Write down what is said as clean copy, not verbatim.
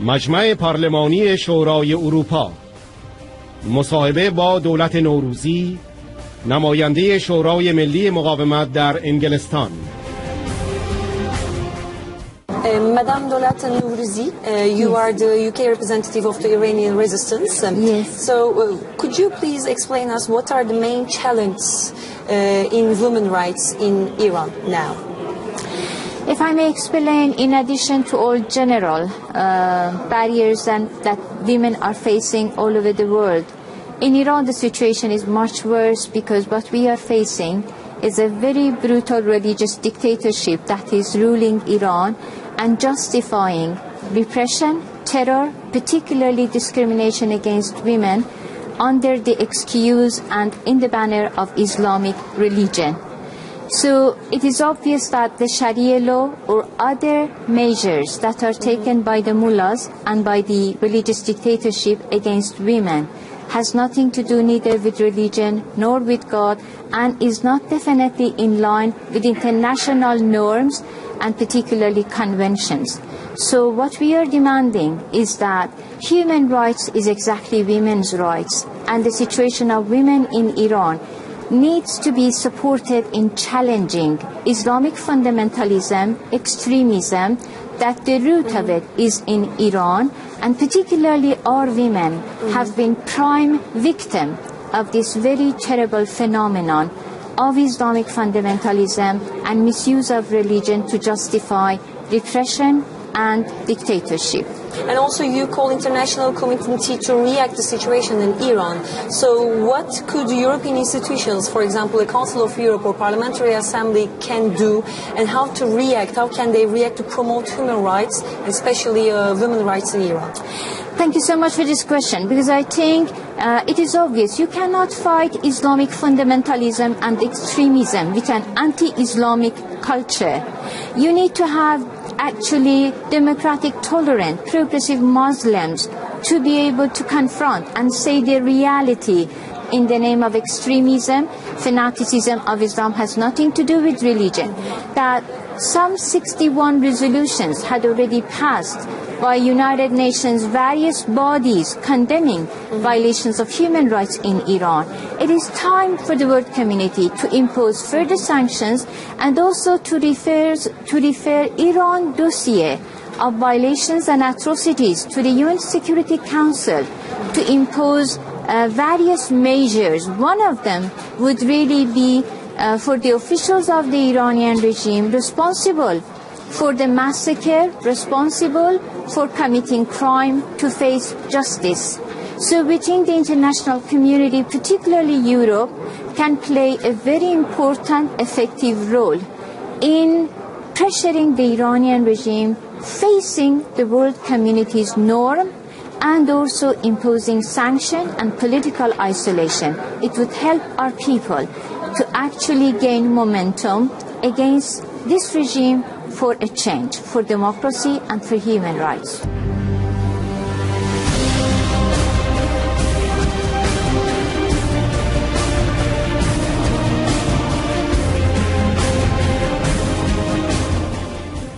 مجمع پارلمانی شورای اروپا، مصاحبه با دولت نوروزی، نماینده شورای ملی مقاومت در انگلستان. Madame Dowlat Nowrouzi, you are the UK representative of the Iranian resistance. Yes. So, could you please explain us what are the main challenges in women's rights in Iran now? If I may explain, in addition to all general barriers that women are facing all over the world, in Iran the situation is much worse because what we are facing is a very brutal religious dictatorship that is ruling Iran and justifying repression, terror, particularly discrimination against women under the excuse and in the banner of Islamic religion. So it is obvious that the Sharia law or other measures that are taken by the mullahs and by the religious dictatorship against women has nothing to do neither with religion nor with God and is not definitely in line with international norms and particularly conventions. So what we are demanding is that human rights is exactly women's rights, and the situation of women in Iran needs to be supported in challenging Islamic fundamentalism, extremism, that the root of it is in Iran, and particularly our women have been prime victim of this very terrible phenomenon of Islamic fundamentalism and misuse of religion to justify repression and dictatorship. And also you call international community to react to the situation in Iran. So what could European institutions, for example, the Council of Europe or Parliamentary Assembly can do, and how to react, how can they react to promote human rights, especially women's rights in Iran? Thank you so much for this question, because I think it is obvious you cannot fight Islamic fundamentalism and extremism with an anti-Islamic culture. You need to have actually democratic, tolerant, progressive Muslims to be able to confront and say the reality in the name of extremism. Fanaticism of Islam has nothing to do with religion. That some 61 resolutions had already passed by United Nations various bodies condemning violations of human rights in Iran. It is time for the world community to impose further sanctions and also to refer Iran dossier of violations and atrocities to the UN Security Council to impose various measures. One of them would really be for the officials of the Iranian regime responsible for the massacre, responsible for committing crime, to face justice. So we think the international community, particularly Europe, can play a very important, effective role in pressuring the Iranian regime, facing the world community's norm, and also imposing sanction and political isolation. It would help our people to actually gain momentum against this regime for a change, for democracy and for human rights.